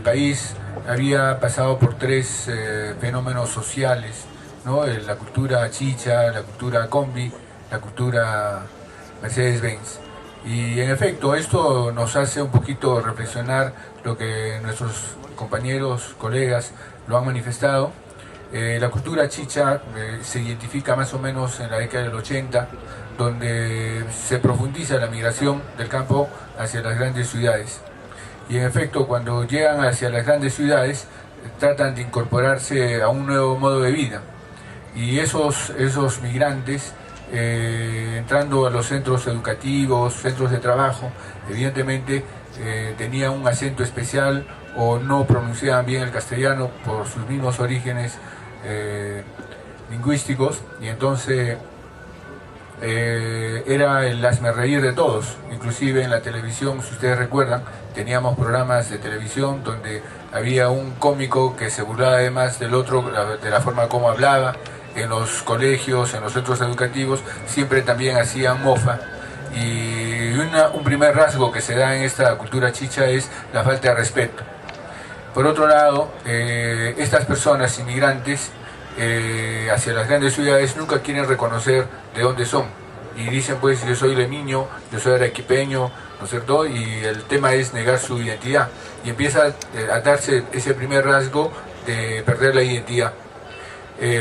el país había pasado por tres fenómenos sociales, ¿no? La cultura chicha, la cultura combi, la cultura Mercedes-Benz. Y en efecto, esto nos hace un poquito reflexionar lo que nuestros compañeros, colegas lo han manifestado. La cultura chicha se identifica más o menos en la década del 80, donde se profundiza la migración del campo hacia las grandes ciudades. Y en efecto, cuando llegan hacia las grandes ciudades, tratan de incorporarse a un nuevo modo de vida. Y esos migrantes, entrando a los centros educativos, centros de trabajo, evidentemente tenían un acento especial o no pronunciaban bien el castellano por sus mismos orígenes lingüísticos, y entonces era el hazmerreír de todos. Inclusive en la televisión, si ustedes recuerdan, teníamos programas de televisión donde había un cómico que se burlaba además del otro de la forma como hablaba. En los colegios, en los centros educativos, siempre también hacían mofa. Y un primer rasgo que se da en esta cultura chicha es la falta de respeto. Por otro lado, estas personas inmigrantes hacia las grandes ciudades nunca quieren reconocer de dónde son. Y dicen, pues, yo soy lemeño, yo soy arequipeño, ¿no es cierto? Y el tema es negar su identidad. Y empieza a darse ese primer rasgo de perder la identidad.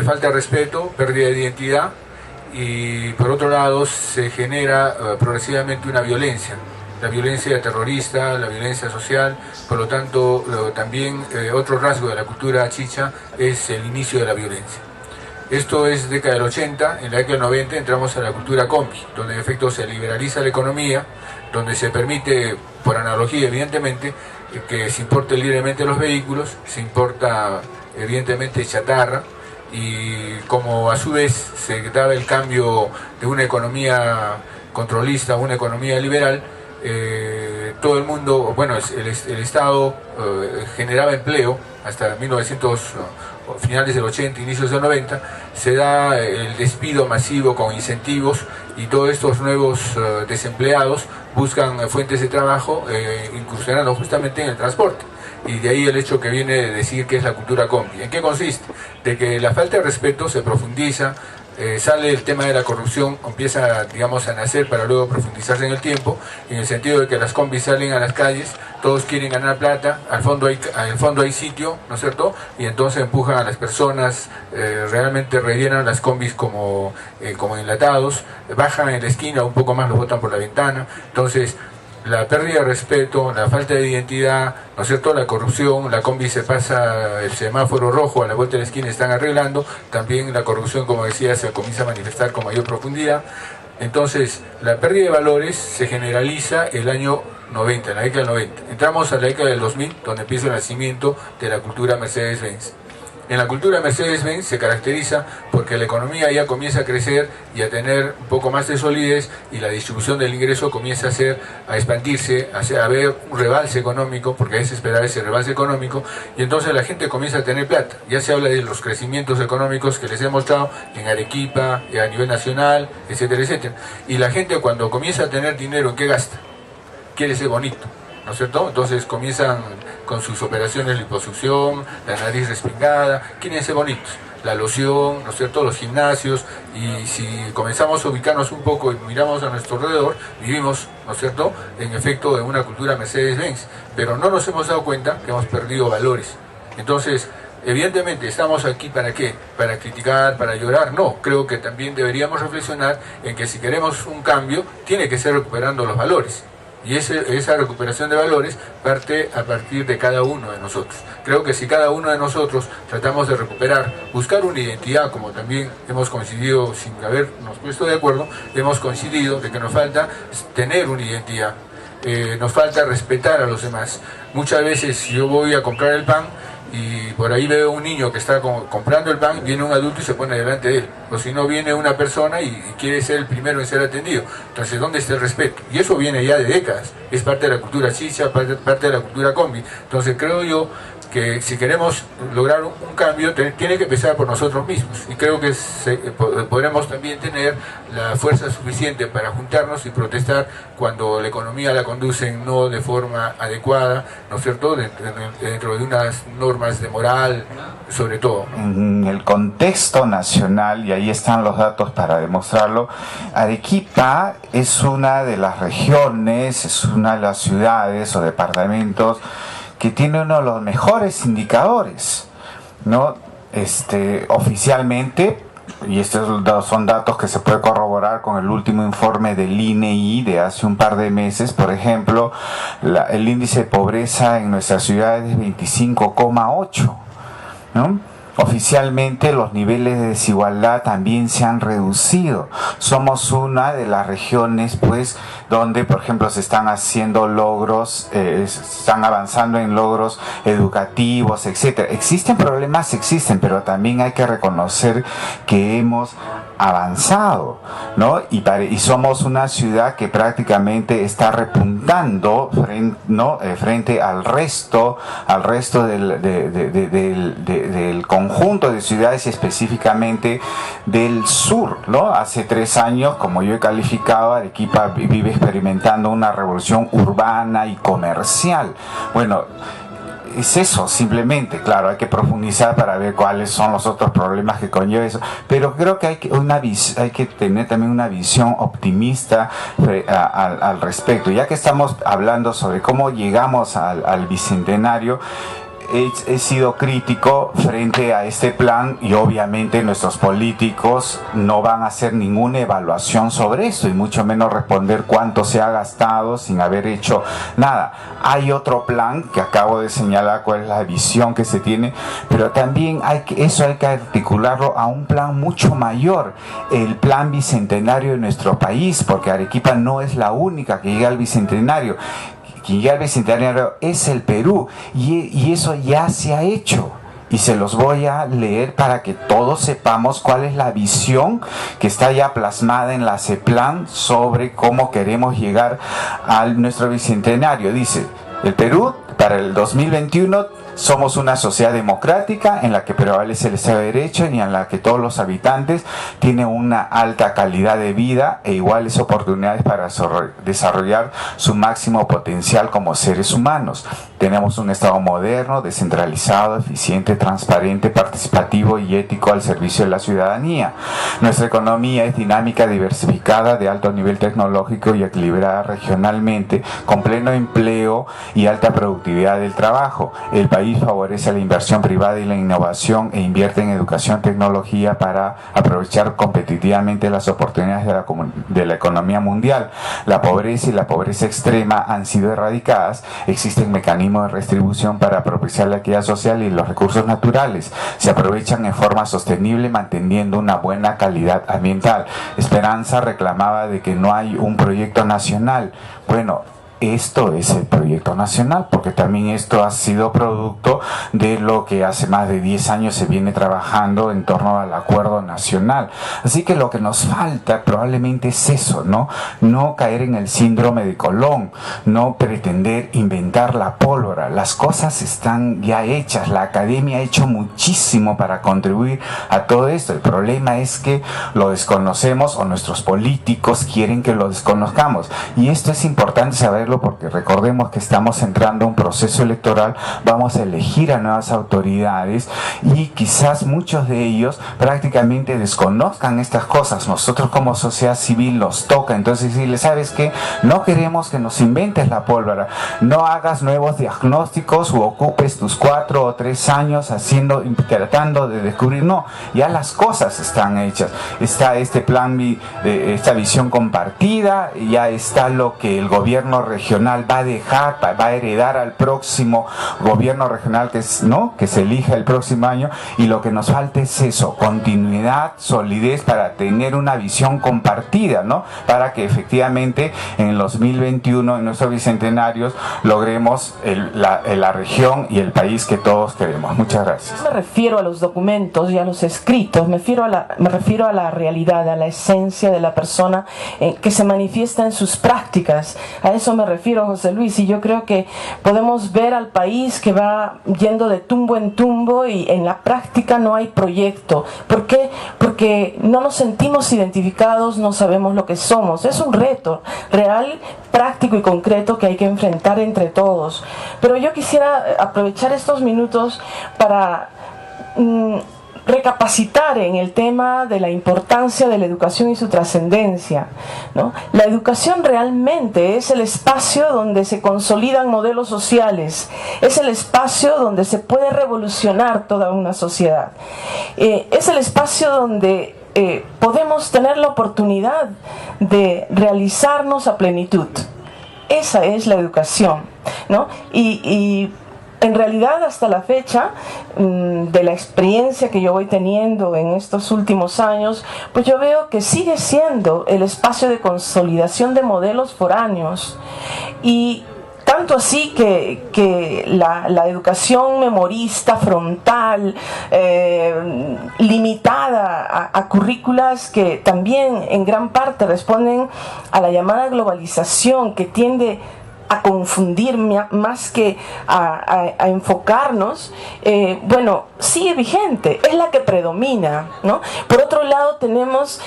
Falta de respeto, pérdida de identidad, y por otro lado se genera progresivamente una violencia, la violencia terrorista, la violencia social. Por lo tanto, también otro rasgo de la cultura chicha es el inicio de la violencia. Esto es década del 80, en la década del 90 entramos a la cultura combi, donde en efecto se liberaliza la economía, donde se permite, por analogía evidentemente, que se importen libremente los vehículos, se importa evidentemente chatarra, y como a su vez se daba el cambio de una economía controlista a una economía liberal, todo el mundo, bueno, el Estado generaba empleo hasta 1900, finales del 80, inicios del 90, se da el despido masivo con incentivos, y todos estos nuevos desempleados buscan fuentes de trabajo incursionando justamente en el transporte. Y de ahí el hecho que viene de decir que es la cultura combi. ¿En qué consiste? De que la falta de respeto se profundiza, sale el tema de la corrupción, empieza, digamos, a nacer para luego profundizarse en el tiempo, en el sentido de que las combis salen a las calles, todos quieren ganar plata, al fondo hay sitio, ¿no es cierto? Y entonces empujan a las personas, realmente rellenan las combis como enlatados, bajan en la esquina, un poco más los botan por la ventana. Entonces, la pérdida de respeto, la falta de identidad, ¿no es cierto?, la corrupción, la combi se pasa el semáforo rojo, a la vuelta de la esquina están arreglando, también la corrupción, como decía, se comienza a manifestar con mayor profundidad. Entonces, la pérdida de valores se generaliza el año 90, en la década del 90. Entramos a la década del 2000, donde empieza el nacimiento de la cultura Mercedes-Benz. En la cultura Mercedes-Benz se caracteriza porque la economía ya comienza a crecer y a tener un poco más de solidez, y la distribución del ingreso comienza a expandirse, a ver un rebalse económico, porque es esperar ese rebalse económico, y entonces la gente comienza a tener plata. Ya se habla de los crecimientos económicos que les he mostrado en Arequipa, a nivel nacional, etcétera, etcétera. Y la gente, cuando comienza a tener dinero, ¿en qué gasta? Quiere ser bonito, ¿no es cierto? Entonces comienzan con sus operaciones de liposucción, la nariz respingada, quieren ser bonitos, la loción, ¿no es cierto?, los gimnasios. Y si comenzamos a ubicarnos un poco y miramos a nuestro alrededor, vivimos, ¿no es cierto?, en efecto en una cultura Mercedes-Benz, pero no nos hemos dado cuenta que hemos perdido valores. Entonces, evidentemente, ¿estamos aquí para qué? ¿Para criticar, para llorar? No, creo que también deberíamos reflexionar en que si queremos un cambio, tiene que ser recuperando los valores. Y esa recuperación de valores parte a partir de cada uno de nosotros. Creo que si cada uno de nosotros tratamos de recuperar, buscar una identidad, como también hemos coincidido, sin habernos puesto de acuerdo, hemos coincidido de que nos falta tener una identidad, nos falta respetar a los demás. Muchas veces, si yo voy a comprar el pan, y por ahí veo un niño que está comprando el pan, viene un adulto y se pone delante de él, o si no viene una persona y quiere ser el primero en ser atendido. Entonces, ¿dónde está el respeto? Y eso viene ya de décadas, es parte de la cultura chicha, parte de la cultura combi. Entonces creo yo que si queremos lograr un cambio, tiene que empezar por nosotros mismos, y creo que podremos también tener la fuerza suficiente para juntarnos y protestar cuando la economía la conducen no de forma adecuada, ¿no es cierto?, dentro de unas normas de moral, sobre todo. En el contexto nacional, y ahí están los datos para demostrarlo, Arequipa es una de las regiones, es una de las ciudades o departamentos que tiene uno de los mejores indicadores, ¿no? Oficialmente, y estos son datos que se puede corroborar con el último informe del INEI de hace un par de meses. Por ejemplo, el índice de pobreza en nuestra ciudad es 25,8, ¿no? Oficialmente los niveles de desigualdad también se han reducido. Somos una de las regiones, pues, donde, por ejemplo, se están haciendo logros, están avanzando en logros educativos, etcétera. Existen problemas, existen, pero también hay que reconocer que hemos avanzado, ¿no? Y somos una ciudad que prácticamente está repuntando frente al resto del conjunto de ciudades, y específicamente del sur, ¿no? Hace 3 años, como yo he calificado, Arequipa vive experimentando una revolución urbana y comercial. Bueno, es eso, simplemente. Claro, hay que profundizar para ver cuáles son los otros problemas que conlleva eso, pero creo que hay que tener también una visión optimista al respecto. Ya que estamos hablando sobre cómo llegamos al bicentenario, he sido crítico frente a este plan, y obviamente nuestros políticos no van a hacer ninguna evaluación sobre esto, y mucho menos responder cuánto se ha gastado sin haber hecho nada. Hay otro plan que acabo de señalar cuál es la visión que se tiene, pero también hay que articularlo a un plan mucho mayor, el plan bicentenario de nuestro país, porque Arequipa no es la única que llega al bicentenario. Quien llega al bicentenario es el Perú, y eso ya se ha hecho, y se los voy a leer para que todos sepamos cuál es la visión que está ya plasmada en la CEPLAN sobre cómo queremos llegar a nuestro bicentenario. Dice: el Perú para el 2021 somos una sociedad democrática en la que prevalece el Estado de Derecho y en la que todos los habitantes tienen una alta calidad de vida e iguales oportunidades para desarrollar su máximo potencial como seres humanos. Tenemos un Estado moderno, descentralizado, eficiente, transparente, participativo y ético al servicio de la ciudadanía. Nuestra economía es dinámica, diversificada, de alto nivel tecnológico y equilibrada regionalmente, con pleno empleo y alta productividad del trabajo. El país favorece la inversión privada y la innovación e invierte en educación y tecnología para aprovechar competitivamente las oportunidades de la economía mundial. La pobreza y la pobreza extrema han sido erradicadas. Existen mecanismos de redistribución para propiciar la equidad social, y los recursos naturales se aprovechan en forma sostenible manteniendo una buena calidad ambiental. Esperanza reclamaba de que no hay un proyecto nacional. Bueno, esto es el proyecto nacional, porque también esto ha sido producto de lo que hace más de 10 años se viene trabajando en torno al acuerdo nacional. Así que lo que nos falta probablemente es eso, no caer en el síndrome de Colón, no pretender inventar la pólvora. Las cosas están ya hechas, la academia ha hecho muchísimo para contribuir a todo esto. El problema es que lo desconocemos, o nuestros políticos quieren que lo desconozcamos, y esto es importante saber, porque recordemos que estamos entrando a un proceso electoral, vamos a elegir a nuevas autoridades, y quizás muchos de ellos prácticamente desconozcan estas cosas. Nosotros como sociedad civil nos toca entonces decirle: ¿sabes qué? No queremos que nos inventes la pólvora, no hagas nuevos diagnósticos u ocupes tus 4 o 3 años tratando de descubrir. No, ya las cosas están hechas, está este plan, esta visión compartida, ya está lo que el gobierno regional va a heredar al próximo gobierno regional que se elija el próximo año, y lo que nos falta es eso, continuidad, solidez, para tener una visión compartida, ¿no? Para que efectivamente en el 2021, en nuestros bicentenarios, logremos la región y el país que todos queremos. Muchas gracias. Me refiero a los documentos y a los escritos, me refiero a la realidad, a la esencia de la persona que se manifiesta en sus prácticas. A eso me refiero, José Luis, y yo creo que podemos ver al país que va yendo de tumbo en tumbo y en la práctica no hay proyecto. ¿Por qué? Porque no nos sentimos identificados, no sabemos lo que somos. Es un reto real, práctico y concreto que hay que enfrentar entre todos. Pero yo quisiera aprovechar estos minutos para recapacitar en el tema de la importancia de la educación y su trascendencia, ¿no? La educación realmente es el espacio donde se consolidan modelos sociales, es el espacio donde se puede revolucionar toda una sociedad, es el espacio donde podemos tener la oportunidad de realizarnos a plenitud. Esa es la educación, ¿no? Y en realidad, hasta la fecha, de la experiencia que yo voy teniendo en estos últimos años, pues yo veo que sigue siendo el espacio de consolidación de modelos foráneos. Y tanto así que la educación memorista, frontal, limitada a currículas que también en gran parte responden a la llamada globalización, que tiende a confundir más que a enfocarnos, bueno, sigue vigente, es la que predomina, ¿no? Por otro lado tenemos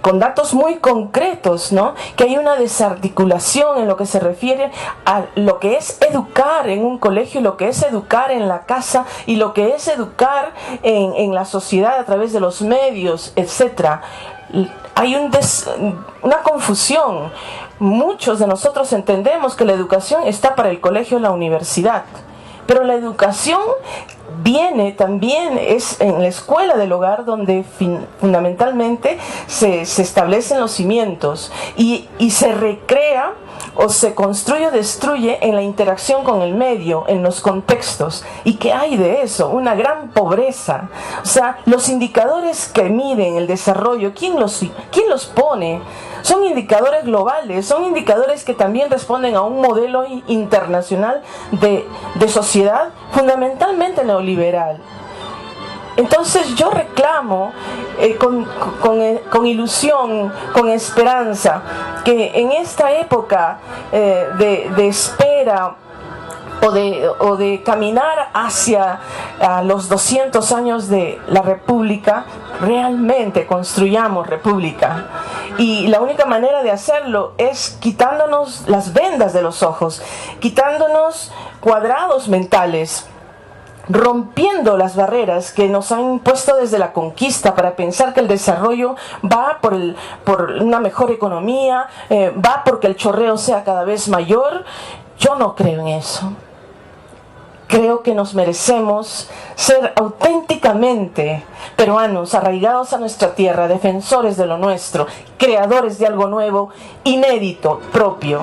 con datos muy concretos, ¿no?, que hay una desarticulación en lo que se refiere a lo que es educar en un colegio, lo que es educar en la casa y lo que es educar en la sociedad a través de los medios, etc. Hay una confusión. Muchos de nosotros entendemos que la educación está para el colegio y la universidad, pero la educación viene también, es en la escuela del hogar donde fundamentalmente se establecen los cimientos y se recrea o se construye o destruye en la interacción con el medio, en los contextos. ¿Y qué hay de eso? Una gran pobreza. O sea, los indicadores que miden el desarrollo, ¿quién los pone? Son indicadores globales, son indicadores que también responden a un modelo internacional de sociedad fundamentalmente neoliberal. Entonces yo reclamo con ilusión, con esperanza, que en esta época de espera o de caminar hacia los 200 años de la República, realmente construyamos República. Y la única manera de hacerlo es quitándonos las vendas de los ojos, quitándonos cuadrados mentales, rompiendo las barreras que nos han impuesto desde la conquista para pensar que el desarrollo va por una mejor economía, va porque el chorreo sea cada vez mayor. Yo no creo en eso. Creo que nos merecemos ser auténticamente peruanos, arraigados a nuestra tierra, defensores de lo nuestro, creadores de algo nuevo, inédito, propio.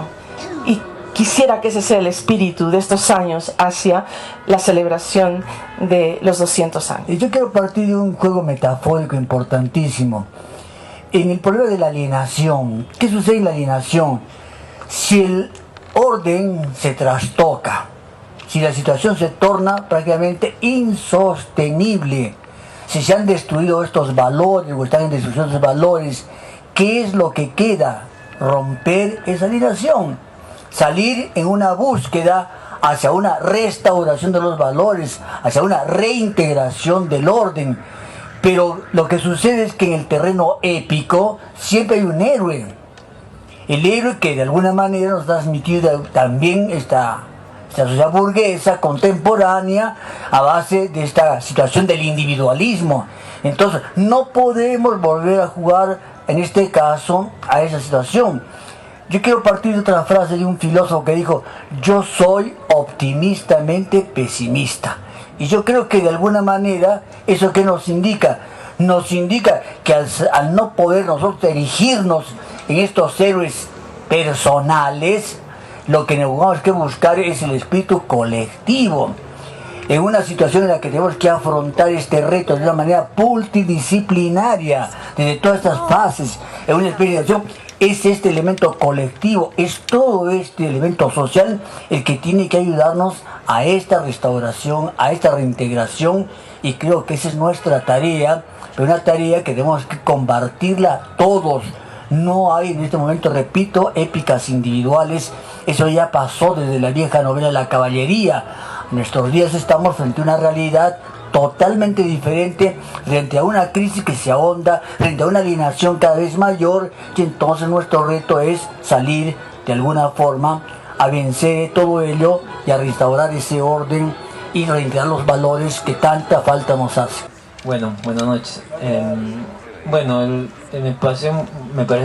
Y quisiera que ese sea el espíritu de estos años hacia la celebración de los 200 años. Yo quiero partir de un juego metafórico importantísimo. En el problema de la alienación, ¿qué sucede en la alienación? Si el orden se trastoca, si la situación se torna prácticamente insostenible, si se han destruido estos valores o están en destrucción de estos valores, ¿qué es lo que queda? Romper esa alienación, salir en una búsqueda hacia una restauración de los valores, hacia una reintegración del orden. Pero lo que sucede es que en el terreno épico siempre hay un héroe. El héroe que de alguna manera nos ha transmitido también esta sociedad burguesa contemporánea a base de esta situación del individualismo. Entonces no podemos volver a jugar en este caso a esa situación. Yo quiero partir de otra frase de un filósofo que dijo: yo soy optimistamente pesimista. Y yo creo que de alguna manera eso que nos indica que al no poder nosotros erigirnos en estos héroes personales, lo que tenemos que buscar es el espíritu colectivo. En una situación en la que tenemos que afrontar este reto de una manera multidisciplinaria, desde todas estas fases, en una experiencia, es este elemento colectivo, es todo este elemento social el que tiene que ayudarnos a esta restauración, a esta reintegración, y creo que esa es nuestra tarea, pero una tarea que tenemos que compartirla todos. No hay en este momento, repito, épicas individuales, eso ya pasó desde la vieja novela de la caballería. En nuestros días estamos frente a una realidad totalmente diferente, frente a una crisis que se ahonda, frente a una alienación cada vez mayor, y entonces nuestro reto es salir de alguna forma a vencer todo ello y a restaurar ese orden y reintegrar los valores que tanta falta nos hace. Bueno, buenas noches. Me parece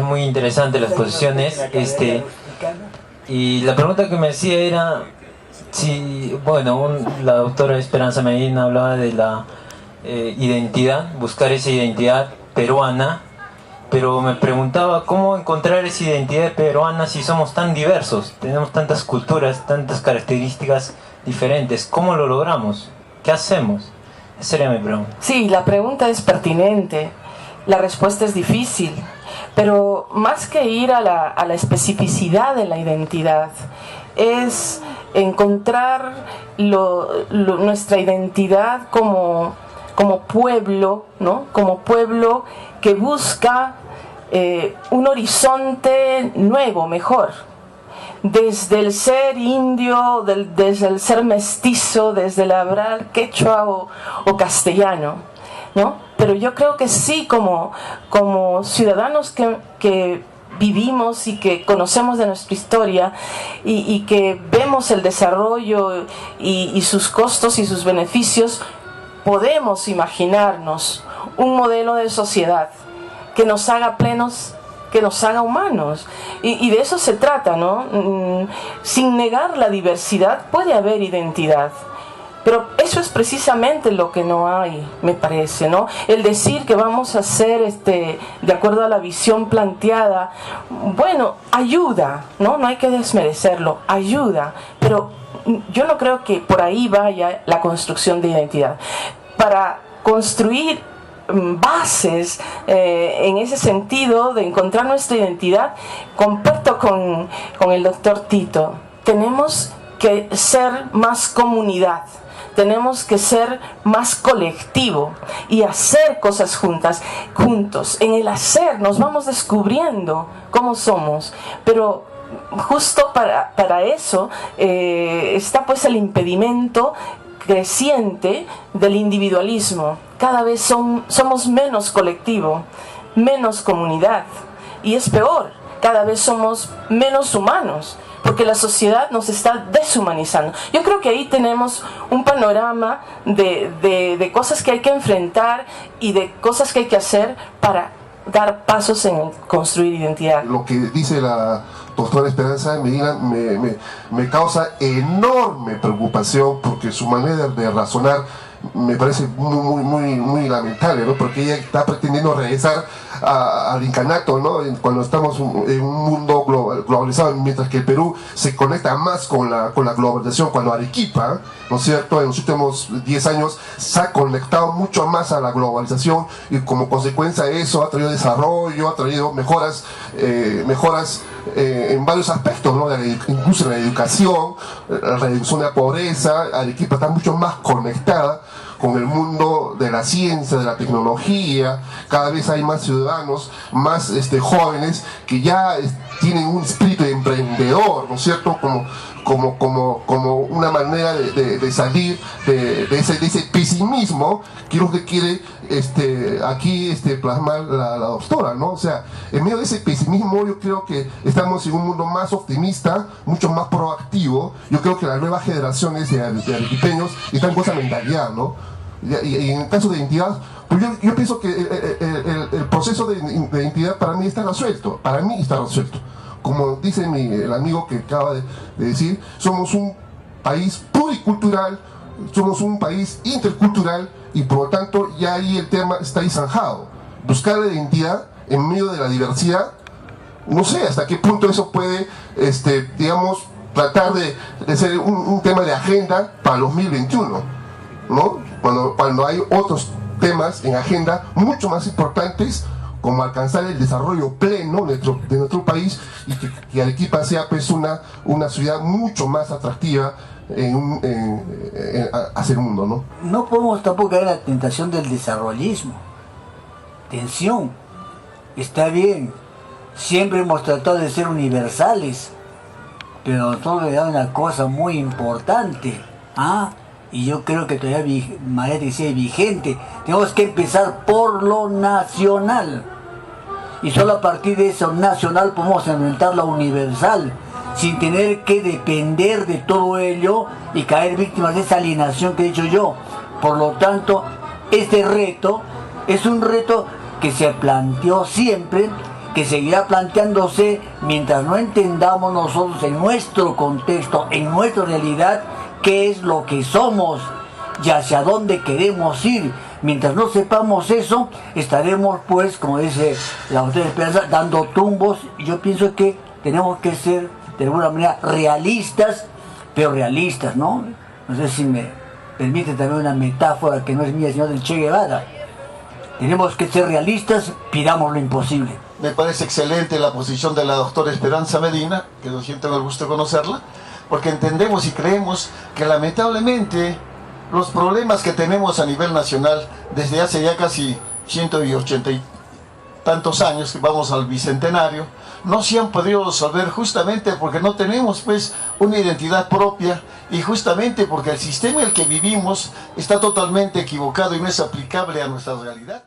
muy interesante las exposiciones, y la pregunta que me hacía era si, la doctora Esperanza Medina hablaba de la identidad, buscar esa identidad peruana, pero me preguntaba cómo encontrar esa identidad peruana si somos tan diversos, tenemos tantas culturas, tantas características diferentes. ¿Cómo lo logramos? ¿Qué hacemos? Esa sería mi pregunta. Sí, la pregunta es pertinente, la respuesta es difícil, pero más que ir a la especificidad de la identidad, es encontrar nuestra identidad como pueblo, ¿no? Como pueblo que busca un horizonte nuevo, mejor. Desde el ser indio, desde el ser mestizo, desde el hablar quechua o castellano, ¿no? Pero yo creo que sí, como ciudadanos que vivimos y que conocemos de nuestra historia y que vemos el desarrollo y sus costos y sus beneficios, podemos imaginarnos un modelo de sociedad que nos haga plenos, que nos haga humanos, y de eso se trata, ¿no? Sin negar la diversidad puede haber identidad, pero eso es precisamente lo que no hay, me parece, ¿no? El decir que vamos a hacer de acuerdo a la visión planteada, bueno, ayuda, ¿no? No hay que desmerecerlo, ayuda, pero yo no creo que por ahí vaya la construcción de identidad. Para construir bases en ese sentido de encontrar nuestra identidad, comparto con el doctor Tito, tenemos que ser más comunidad, tenemos que ser más colectivo y hacer cosas juntos. En el hacer nos vamos descubriendo cómo somos, pero justo para eso está pues el impedimento creciente del individualismo. Cada vez somos menos colectivo, menos comunidad, y es peor, cada vez somos menos humanos, porque la sociedad nos está deshumanizando. Yo creo que ahí tenemos un panorama de cosas que hay que enfrentar y de cosas que hay que hacer para dar pasos en construir identidad. Lo que dice la doctora Esperanza Medina me causa enorme preocupación, porque su manera de razonar me parece muy lamentable, ¿no? Porque ella está pretendiendo regresar al incanato, ¿no? Cuando estamos en un mundo globalizado, mientras que el Perú se conecta más con la globalización, cuando Arequipa, ¿no es cierto?, en los últimos 10 años se ha conectado mucho más a la globalización, y como consecuencia de eso ha traído desarrollo, ha traído mejoras en varios aspectos, ¿no? Incluso en la educación, la reducción de la pobreza. Arequipa está mucho más conectada con el mundo de la ciencia, de la tecnología. Cada vez hay más ciudadanos, más jóvenes que ya tienen un espíritu de emprendedor, ¿no es cierto?, como una manera de salir de ese pesimismo, que es lo que quiere aquí plasmar la doctora, ¿no? O sea, en medio de ese pesimismo yo creo que estamos en un mundo más optimista, mucho más proactivo. Yo creo que las nuevas generaciones de arequipeños están con esa mentalidad, ¿no? Y en el caso de identidad, pues yo pienso que el proceso de identidad para mí está resuelto, Como dice el amigo que acaba de decir, somos un país pluricultural, somos un país intercultural, y por lo tanto ya ahí el tema está ahí zanjado. Buscar la identidad en medio de la diversidad, no sé hasta qué punto eso puede, digamos, tratar de ser un tema de agenda para 2021, ¿no? Cuando hay otros temas en agenda mucho más importantes, como alcanzar el desarrollo pleno de nuestro país y que Arequipa sea pues una ciudad mucho más atractiva hacia el mundo, ¿no? No podemos tampoco caer en la tentación del desarrollismo. Atención, está bien, siempre hemos tratado de ser universales, pero nosotros le da una cosa muy importante, y yo creo que todavía María decía vigente. Tenemos que empezar por lo nacional, y solo a partir de eso nacional podemos inventar la universal, sin tener que depender de todo ello y caer víctimas de esa alienación que he dicho yo. Por lo tanto, este reto es un reto que se planteó siempre, que seguirá planteándose mientras no entendamos nosotros en nuestro contexto, en nuestra realidad, qué es lo que somos y hacia dónde queremos ir. Mientras no sepamos eso, estaremos, pues, como dice la doctora Esperanza, dando tumbos. Yo pienso que tenemos que ser, de alguna manera, realistas, pero realistas, ¿no? No sé si me permite también una metáfora que no es mía, sino del Che Guevara. Tenemos que ser realistas, pidamos lo imposible. Me parece excelente la posición de la doctora Esperanza Medina, que yo tengo el gusto de conocerla, porque entendemos y creemos que lamentablemente los problemas que tenemos a nivel nacional desde hace ya casi 180 y tantos años, que vamos al bicentenario, no se han podido resolver justamente porque no tenemos pues una identidad propia y justamente porque el sistema en el que vivimos está totalmente equivocado y no es aplicable a nuestra realidad.